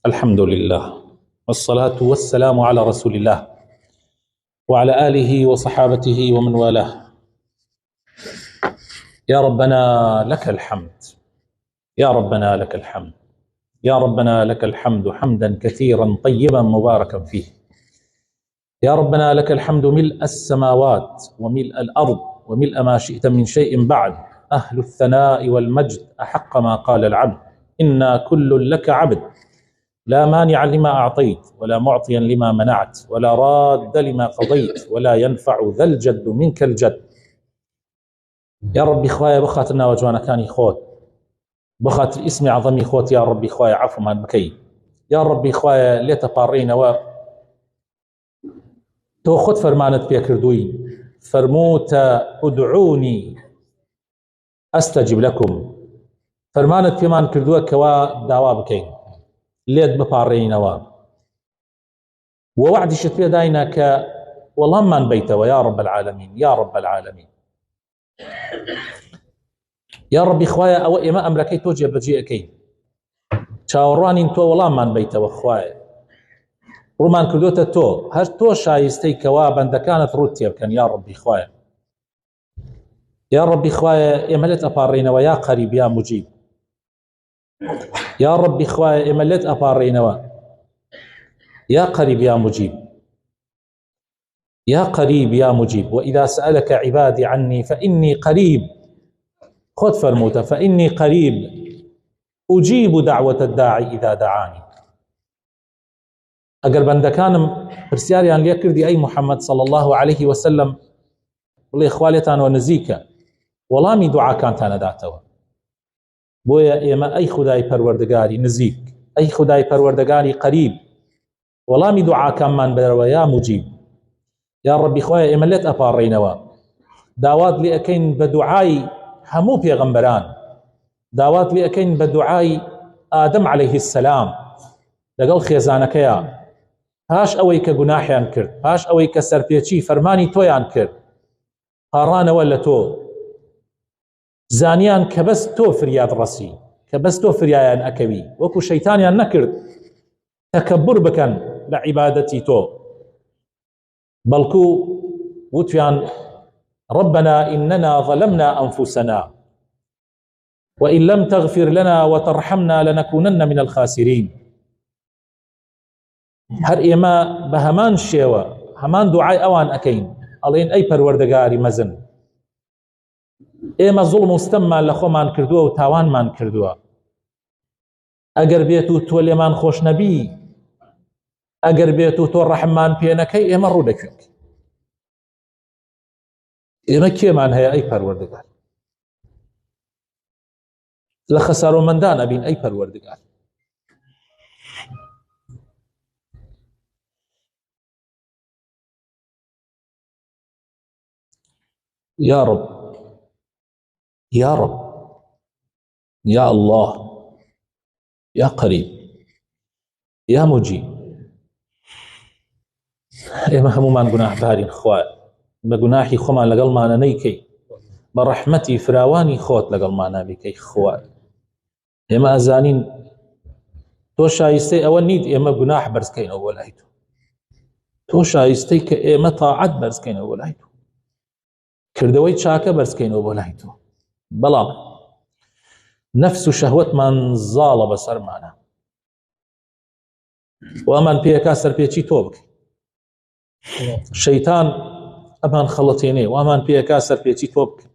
الحمد لله والصلاة والسلام على رسول الله وعلى آله وصحابته ومن والاه. يا ربنا لك الحمد، يا ربنا لك الحمد، يا ربنا لك الحمد حمدا كثيرا طيبا مباركا فيه. يا ربنا لك الحمد ملء السماوات وملء الأرض وملء ما شئت من شيء بعد، أهل الثناء والمجد أحق ما قال العبد، إنا كل لك عبد، لا مانع لما أعطيت ولا معطيا لما منعت ولا راد لما قضيت ولا ينفع ذا الجد منك الجد. يا ربي خوايا بخاتنا وجوانا كاني خوت بخات الاسم عظمي خوت، يا ربي خوايا عفو ما بكي، يا ربي خوايا ليت بارينا و تو خود فرمانت بيكردوي فرموت ادعوني استجب لكم، فرمانت فيمان كردوه كوا داوا بكين ليت ببارينا و ووعد شتوية داينا ك والله ما نبيته ويا رب العالمين، يا رب العالمين. يا ربي خوايا او اما امركي توجه بجيئكي چاوراني تو والله ما نبيته وخوايا رومان كردوته تو هر تو شايستي كوابا دا كانت روتي بكن. يا ربي خوايا، يا ربي خوايا املت ابارينا ويا قريب يا مجيب، يا ربي خوايا املت ابارينا يا قريب يا مجيب، يا قريب يا مجيب. وإذا سألك عبادي عني فإني قريب، خذ فرموته فإني قريب أجيب دعوة الداعي إذا دعاني. أقر بندكانم برسياريان ليكردي أي محمد صلى الله عليه وسلم والله إخواليتان ونزيكا ولامي دعا كانت أنا داتوا بويا إيما أي خداي پروردگاري نزيك، أي خداي پروردگاري قريب ولامي دعا كان من بدروا يا مجيب. يا ربي خوايا إيما ليت أبارينوا داوات لأكين بدعاي همو بيغمبران، داوات لأكين بدعاي آدم عليه السلام لقل خيزانكيا هاش أويك قناحيان كرد، هاش أويك سربيتشي فرماني تويان كرد، قاران ولا تو زانيان كبس تو فرياد رسي، كبس تو فريان أكوي وكو شيطانيان نكرد تكبر بكن لعبادتي تو بلكو وتيان ربنا إننا ظلمنا أنفسنا وإن لم تغفر لنا وترحمنا لنكونن من الخاسرين. هر إيما بهمان شيوة همان دعاء أوان أكين ألين أي پروردگاري مزن إيما ظلم استمع لخومان كردوا وتاوان من كردوا أقر بيتو تولي من خوش نبي أقر بيتو تو الرحمن بينكي إيما رودك إيما كيمان هي أي پروردگار لخسارو من دان أبين أي پروردگار. يا رب يا رب يا الله يا قريب يا مجيب. إيما همومان قناح بارين خواء بقناحي خمان لقل ما نيكي برحمتي فراواني خوت لقل ما نبيكي خواء. إيما أزانين تو شايستي أول نيد إيما قناح برسكين أول هيتو تو شايستي كإيما طاعت برسكين أول هيتو كردوي شاكا برسكين أول هيتو بلا نفس شهوت من ظال بسر معنا وأمان بيكا سر بيكي توبك شيطان أمان خلطيني وأمان بيكا سر بيكي توبك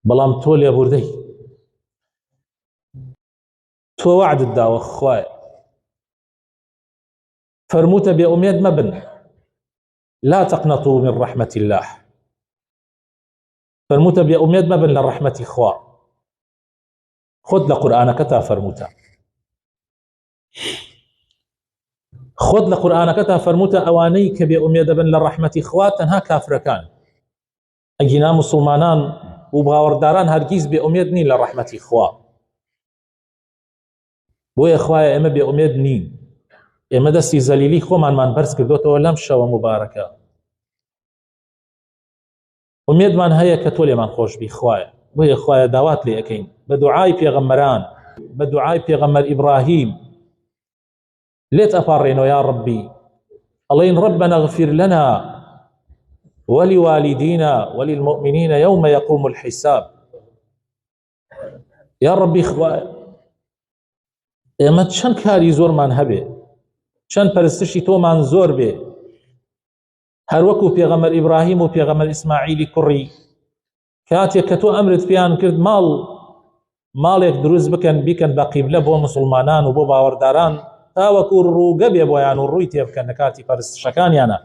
بلام تولي يا بوردي تو وعد الدعوة خواي فرموت بأميد مبن لا تقنطوا من رحمة الله، فرموت بأميد مبن للرحمة خوا خذ لقرآنك تا فرموتا خذ لقرآنك تا فرموتا أوانيك بأميد بن للرحمة خوا تنها كافر كان أجينا مسلمانان وبغاورداران هرگيز بأميد نين للرحمة خوا بويا خوايا إما بأميد نين إما دستي زليلي خو من برس كردوتو لم شو مباركة أميد من هيا كتولي من خوش بي خوايا وهي خوايا دعوات لي أكين بدعاي بيغمران بدعاي بيغمر إبراهيم ليت أفارينو يا ربي ألين ربنا اغفر لنا ولوالدينا وللمؤمنين يوم يقوم الحساب. يا ربي ئێمە چەند کاری زۆرمان هەبێ، چەند پەرستشی تۆمان زۆر بێ، هەروەکو پێغەمبەر ئیبراهیم و پێغەمبەر ئیسماعیلی کوڕی کاتێک کە تۆ ئەمرت پێیان کرد ماڵێک دروست بکەن بیکەن بە قیبلە بۆ مسلمانان و بۆ باوەڕداران تاوەکو ڕووگە بێ بۆیان و ڕووی تێ بکەن لە کاتی پەرستشەکانیانە.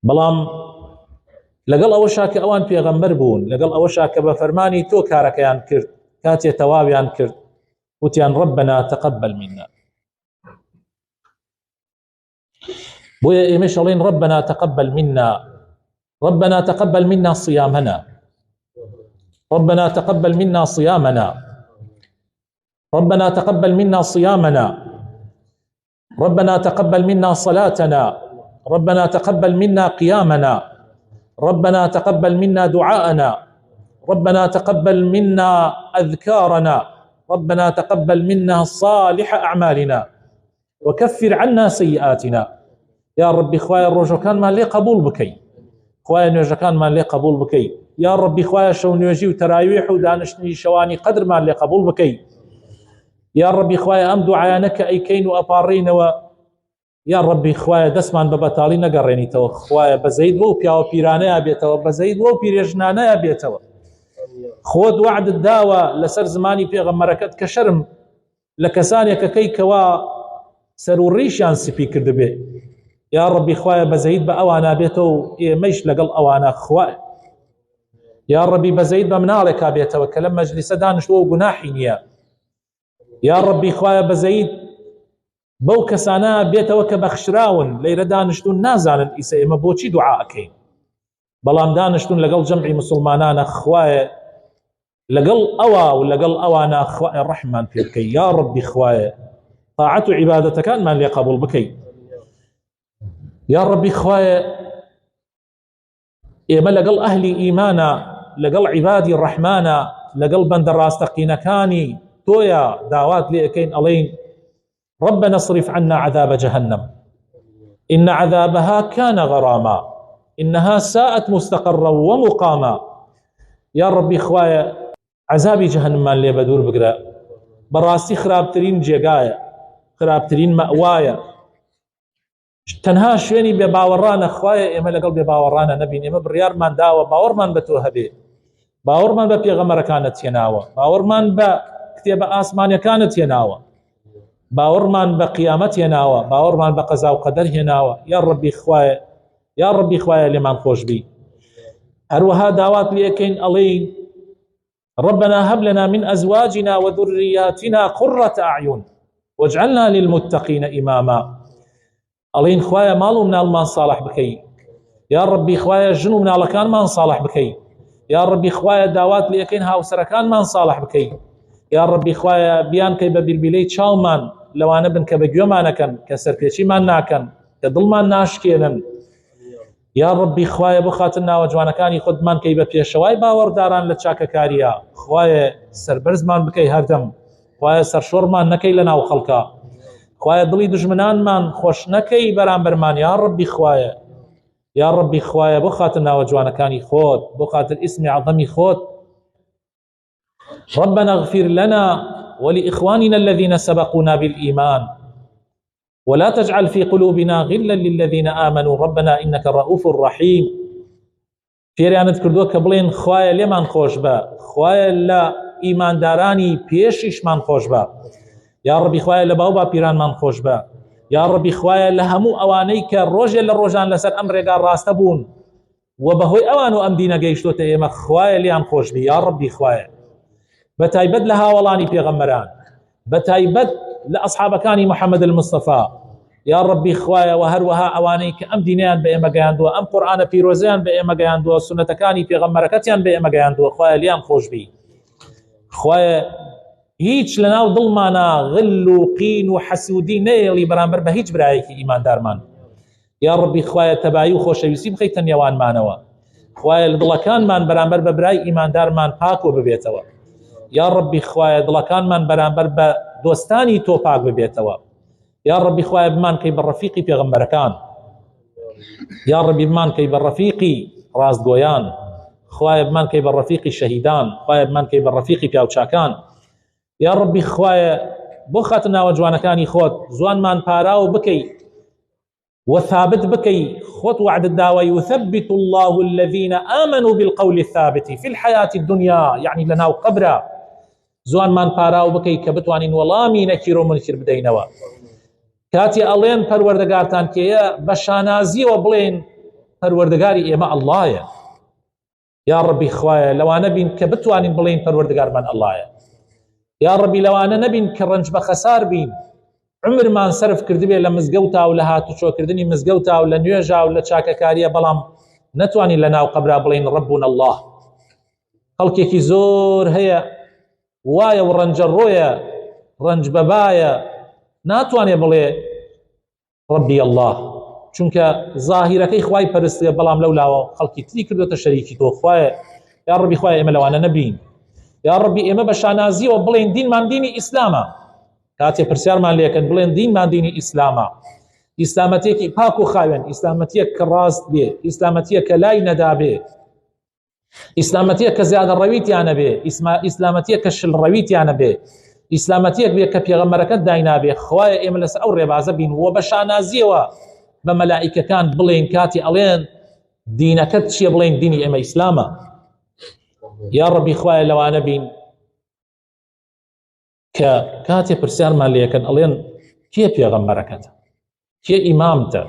بەڵام لەگەڵ ئەوەشا کە ئەوان پێغەمبەر بوون، لەگەڵ ئەوەشا کە بە فەرمانی تۆ کارەکەیان کرد، کاتێ تەواویان کرد وتیان ربنا تقبل منا. بۆیە ئێمەش ئەڵێن ربنا تقبل منا، ربنا تقبل منا صيامنا، ربنا تقبل منا صيامنا، ربنا تقبل منا صيامنا، ربنا تقبل منا صلاتنا، ربنا تقبل منا قيامنا، ربنا تقبل منا دعاءنا، ربنا تقبل منا أذكارنا، ربنا تقبل منا صالح أعمالنا وكفر عنا سيئاتنا. يا ربي خوايا الرجو كان ما لي قبول بكي، خوايا نوجه كان ما لي قبول بكي، يا ربي خوايا شو نوجي وتراويح ودانشني شواني قدر ما لي قبول بكي، يا ربي خوايا أم دعايانك أي كين وأبارين يا ربي خوايا دسمان ببطالي نقريني تو خوايا بزيد بو بياو بيرانيا بيتو بزيد بو بيرجنانيا بيتو خود وعد الداوة لسر زماني بيغمركت كشرم لكسانيك كيكوا سروريشان سبي كردبي. يا ربي خوايا بزيد بأوانا بيتو ميش لقل أوانا خوايا يا ربي بزيد بمنالك بيتو كلم مجلس دانش وو قناحينيا يا ربي خوايا بزيد بو كسانا بيتو كبخشراون ليرة دانشتون نازانا إيسا إما بوشي دعاءكين بلام دانشتون لقل جمع مسلمانان خوايا لقل أوا ولقل أوانا خوايا الرحمن فيكي. يا ربي خوايا طاعة عبادتك كان ما لي قبول بكي. يا ربي خوايا إيما لقل أهلي إيمانا لقل عبادي الرحمانا لقل بندر راستقينكاني تويا دعوات لأكين ألين ربنا اصرف عنا عذاب جهنم إن عذابها كان غراما إنها ساءت مستقرا ومقاما. يا ربي خوايا عذابي جهنم اللي بدور بقرا براستي خرابترين جيقايا خرابترين مأوايا تنها شويني بباورانا خوايا إما لقل بباورانا نبي إما بريار من داوة باورمان بتوها بي باورمان ببيغمرة كانت يناوة باورمان بكتاب آسمانيا كانت يناوة باورمان بقيامت يناوة باورمان بقضاء وقدر يناوة. يا ربي خوايا يا ربي خوايا لمن خوش بي هروها دعوات ليكين ألين ربنا هب لنا من أزواجنا وذرياتنا قرة أعين واجعلنا للمتقين إماما. ألين خوايا مالو من المان صالح بكي يا ربي خوايا جنو من لكان ما صالح بكي يا ربي خوايا دعوات ليكين هاو سركان ما صالح بكي يا ربي خوايا بيان كي ببالبلي تشاومان لو أنا بن كبجيو ما نكن كسر كيشي ما ناكن كدل ما ناشكينن. يا ربي خوايا بخاتنا وجوانكاني خد من كي ببيشواي باورداران لتشاكا كاريا خوايا سربرز من بكي هردم خوايا سرشور من نكي لنا وخلقا خوايا دلي دجمنان من خوش نكي برامبر من. يا ربي خوايا يا ربي خوايا بخاتنا وجوانكاني خود بخات الاسم عظمي خود ربنا اغفر لنا ولإخواننا الذين سبقونا بالإيمان ولا تجعل في قلوبنا غلا للذين آمنوا ربنا إنك رؤوف رحيم. فيريانت كردو كبلين خوايا لمن خوش با خوايا لا إيمان داراني بيشش من خوش با يا ربي خوايا لباوبا بيران من خوش با يا ربي خوايا لهمو أوانيك روجي للروجان لسر أمر قال راستبون وبهوي أوانو أم دينا قيشتو تأيما خوايا ليان خوش بي. يا ربي خوايا بتايبد لها ولاني بيغمران بتايبد لأصحاب كاني محمد المصطفى يا ربي خوايا وهروها أوانيك أم دينيان بإما قياندو أم قرآن بيروزيان بإما قياندو سنة كاني بيغمركتيان بإما قياندو خوايا ليان خوش بي خوايا هيج لنا وظلمانا غل وقين وحسودي نيلي برامبر بهيج برايك إيمان دارمان. يا ربي خوايا تبايو خوش يسيب خيتن يوان مانوا خوايا لضلكان من برامبر ببراي إيمان دارمان باكو ببيتوا يا ربي خوايا دڵەکانمان بەرامبەر بە دۆستانی تۆ پاک ببێتەوە يا ربي خوایە بمان کەی بە ڕەفیقی پێغەمبەرەکان، یا ربی بمان کەی بە ڕەفیقی ڕاستگۆیان، خوایە بمان کەی بە ڕەفیقی شەهیدان، خوایە بمان کەی بە ڕەفیقی پیاوچاکان، یا ربی خوایە بۆ خاتر ناوە جوانەکانی خۆت زوانمان پاراو بکەی وثابت بكي خط وعد الداوى يثبت الله الذين آمنوا بالقول الثابت في الحياة الدنيا، يعني لنا وقبرا زوان من باراو بكي كبتوانين والامي نكيرو منكر بدينوا كاتي ألين پروردگارتان كيا بشانازي وبلين پروردگاري إيما الله يا ربي خوايا لو أنا بين كبتوانين بلين پروردگار من الله يا ربي لو أنا نبين كرنج بخسار بين عمر ما انصرف كردبي لە مزگەوتا و لە هاتوچۆکردنی مزگەوتا و لە نوێژا و لە چاکەکاریە، بەڵام نەتوانین لە ناو قەبرا بڵین ڕەبونا الله. خەڵکێکی زۆر هەیە وایە و ڕەنجە ڕۆیە ڕەنج بەبایە ناتوانێ بڵێ ڕەبی الله، چونکە زاهیرەکەی خوای پەرستێ، بەڵام لەولاوە خەڵکی تری کردوتە شەریکی تۆ. خوایە یا ڕەبی خوایە ئێمە لەوانە نەبین، یا ڕەبی ئێمە بە شانازیەوە بڵێن دینمان دینی ئیسلامە، کاتێ پرسیارمان لێکن بڵێن دینمان دینی ئیسلامە، ئیسلامەتێکی پاک و خاوێن، ئیسلامەتیەک کە ڕاست بێ، ئیسلامەتیە کە لای نەدا بێ، ئیسلامەتیە کە زیادە ڕەویتیانە بێ، ئیسلامەتیە کە شل ڕەویتیانە بێ، ئیسلامەتیەک بێ کە پێغەمبەرەکەت داینابێ. خوایە ئێمە لەسەر ئەو ڕێبازە بین و بە شانازیەوە بە مەلائیکەکان بڵێن کاتی ئەڵێن دینەکەت چییە بڵێن دینی ئێمە ئیسلامە. یا ڕەبی خوایە لەوانە بین کە کاتێ پرسیارمان لێکن ئەڵێن کێ پێغەمبەرەکەتە، کێ ئیمامتە،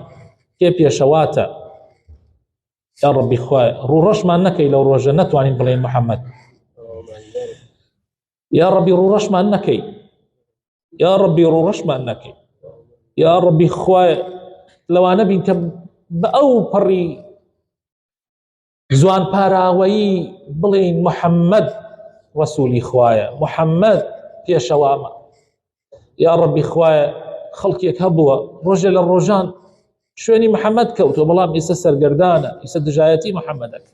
کێ پێشەواتە. یا ڕەبی خوایە ڕوڕەشمان نەکەی لەو ڕۆژە نەتوانین بڵێن محەممەد، یا ڕەبی ڕوڕەشمان نەکەی، یا ڕەبی ڕوڕەشمان نەکەی، یا ڕەبی خوایە لەوانە بین کە بە ئەو پەڕی زوان پاراوەیی بڵێن محەممەد ڕەسوولی خوایە، محەممەد پێشەوامە. یا ڕەبی خوایە خەڵکێک هەبووە ڕۆژێ لە ڕۆژان شوێنی محەممەد کەوتوە، بەڵام ئێستا سەرگەردانە، ئێستا دژایەتی محەممەدەکە،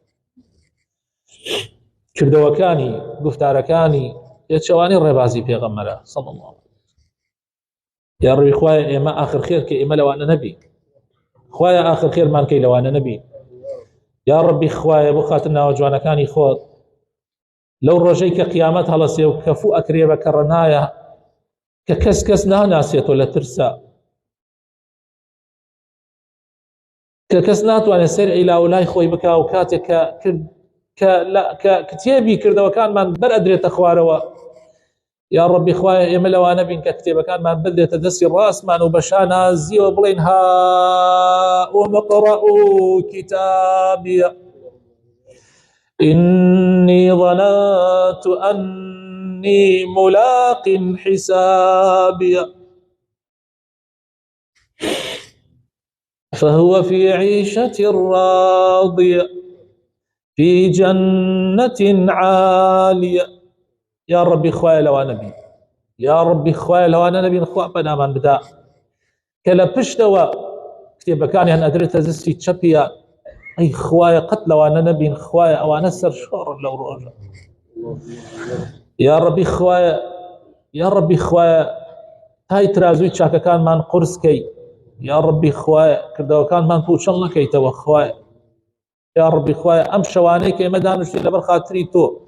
کردەوەکانی گفتارەکانی پێچەوانی ڕێبازی پێغەمبەرە صلی الله علیه وسلم. یا ڕەبی خوایە ئێمە ئاخر خێر کە ئێمە لەوانە نەبین، خوایە ئاخر خێرمان کەی لەوانە نەبین. یا ڕەبی خوایە بۆ خاتر ناوە جوانەکانی خۆت لەو ڕۆژەی کە قیامەت هەڵەسێ و کەفوو ئەکرێ بە کەڕەنایە کە کەس ناناسێتەوە لە ترسە، کە کەس ناتوانێت سەر ئیلاولای خۆی بکا و کاتێک کە کتێبی کردەوەکانمان بەر ئەدرێتە خوارەوە. یا ڕەبی خوایە ئێمە لەوانە بین کە کتێبەکانمان بدرێتە دەستی ڕاستمان و بە شانازیەوە بڵێن هاؤم اقرءوا کتابیە إني ظننت أني ملاق حسابي فهو في عيشة راضية في جنة عالية. يا ربي خويا لو أنا نبي، يا ربي خويا لو أنا نبي نخوة بنا من بدا كلا بشتوا كتب كان أن أدريت زستي تشبيا أي خوايا قتل وأنا نبي خوايا أو أنا سر شور لو رجع. يا ربي خوايا، يا ربي خوايا هاي ترازوي شاكا كان من قرص كي، يا ربي خوايا كردو كان من بوش الله كي تو خوايا. يا ربي خوايا أم شواني كي مدانوش لبر خاطري تو،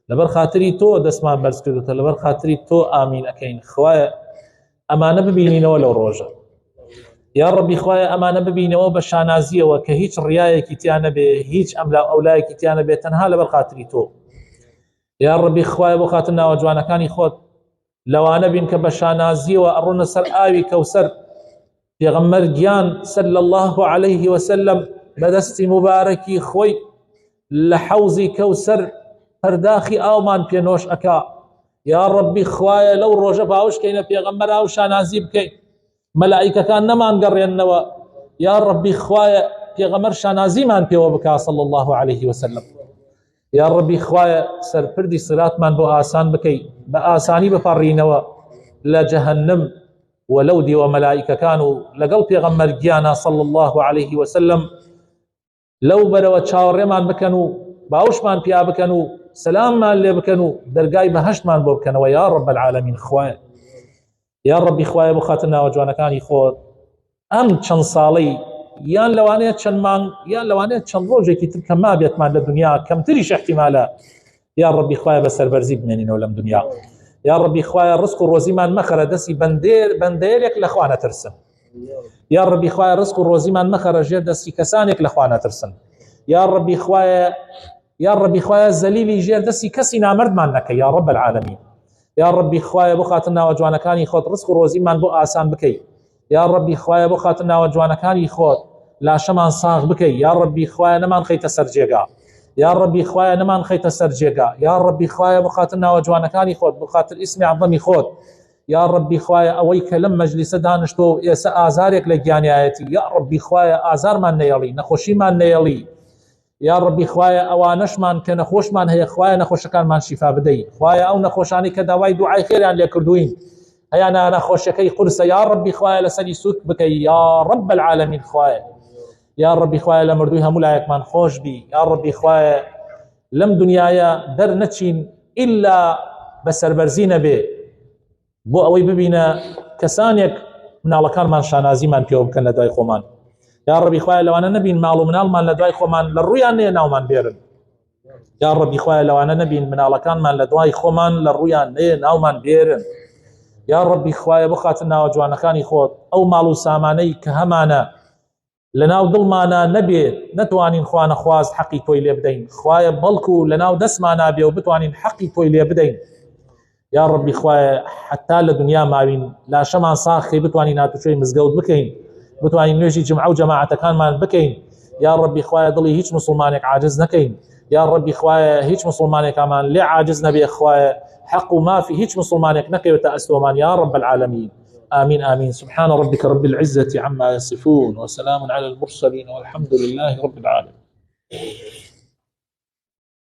لبر خاطري تو دسمان برز كردو لبر خاطري تو آمين أكين خوايا أمانة ببينين ولو رجع. يا ربي خوايا أمانة ببينه بشانازية وكهيج رياية كتيانة به هيج أملا أولاي كتيانة به تنها لبر خاطري تو. يا ربي خوايا بخاطرنا وجوانا كان خود لو أنا بينك بشانازية وأرون سر آوي كوسر في غمر جيان صلى الله عليه وسلم بدستي مباركي خوي لحوزي كوسر پرداخي آومان بينوش أكا. يا ربي خوايا لو روجة باوش كينا في غمر أو شانازي بكي ملائكة كان نمان قرينوا. يا ربي خوايا في غمر شانازي مان بيو بكا صلى الله عليه وسلم. يا ربي خوايا سر پردي صلات من بو آسان بكي بآساني بفرينوا لا جهنم ولو دي وملائكة كانوا لقل في غمر جيانا صلى الله عليه وسلم لو بروا تشاور مان بكنوا باوش مان بيا بكنوا سلام مان لي بكنوا درقاي بهشت مان بو بكنوا. يا رب العالمين خوايا یا ڕەبی خوایە بۆ خاتر ناوەجوانەکانی خۆت ئەم چەند ساڵەی یان لەوانەیە چەند مانگ یان لەوانەیە چەند ڕۆژێکی تر کە ما بێتمان لە دنیا کەمتریش احتیمالە یا ڕەبی خوایە بەسەربەرزی بمێنینەوە لەم دنیا یا ڕەبی خوایە ڕزق و ڕۆزیمان مەخەرە دەستی بەندەیەک لە خوا نەترسن یا ڕەبی خوایە ڕزق و ڕۆزیمان مەخەرە ژێر دەستی کەسانێک لە خوا نەترسن یا ڕەبی خوایە زەلیلی ژێر دەستی کەسی نامەردمان نەکە یا ڕەب العالەمین یا ڕەبی خوایە بۆ خاتر ناوەجوانەکانی خۆت ڕزق و ڕۆزیمان بۆ ئاسان بکەی یا ڕەبی خوایە بۆ خاتر ناوەجوانەکانی خۆت لاشەمان ساغ بکەی یا ڕەبی خوایە نەمان خەیتە سەر جێگا یا ڕەبی خوایە نەمان خەیتە سەر جێگا یا ڕەبی خوایە بۆ خاتر ناوەجوانەکانی خۆت بۆ خاتر ئیسمی عەظەمی خۆت یا ڕەبی خوایە ئەوەی کە لەم مەجلیسە دانیشتۆ ئێستا ئازارێک لە گیانایەتی یا ڕەبی خوایە ئازارمان نەیەڵی نەخۆشیمان نەیەڵی یا ڕەبی خوایە ئەوانەشمان کە نەخۆشمان هەیە خوایە نەخۆشەکانمان شیفا بدەی خوایە ئەو نەخۆشانی کە داوای دوعای خێریان لێ کردوین هەیە نەخۆشیەکەی قورسە یا ڕەبی خوایە لەسەری سووک بکەی یا ڕەب العالەمین خوایە یا ڕەبی خوایە لە مردووی هەموو لایەکمان خۆش بی یا ڕەبی خوایە لەم دنیایە دەرنەچین ئیلا بەسەربەرزی نەبێ بۆ ئەوەی ببینە کەسانێک مناڵەکانمان شانازیمان پێوە بکەن لە دوای خۆمان یا ڕەبی خوایە لەوانە نەبین ماڵ و مناڵمان لە دوای خۆمان لە ڕوویان نێ ناومان بێرن یا ڕەبی خوایە لەوانە نەبین مناڵەکانمان لە دوای خۆمان لە ڕوویان نێ ناومان بێرن یا ڕەبی خوایە بۆ خاتر ناوەجوانەکانی خۆت ئەو ماڵ و سامانەی کە هەمانە لەناو دڵمانە نەبێت نەتوانین خوا نەخواست حەقی تۆی لێ بدەین خوایە بەڵکو لەناو دەستمانە بێ و بتوانین حەقی تۆی لێ بدەین یا ڕەبی خوایە حتا لە دنیا ماوین لاشەمان ساخی بتوانین هاتوچۆی مزگەوت بکەین بتوانین نوێژی جمعە و جەماعەتەکانمان بکەین یا ڕەبی خوایە دڵی هیچ مسلمانێک عاجز نەکەین یا ڕەبی خوایە هیچ مسلمانێکمان لێ عاجز نەبێ خوایە حق وما في هيج مسلمانك نكيوة أسلومان يا رب العالمين آمين آمين سبحان ربك رب العزة عما يصفون وسلام على المرسلين والحمد لله رب العالمين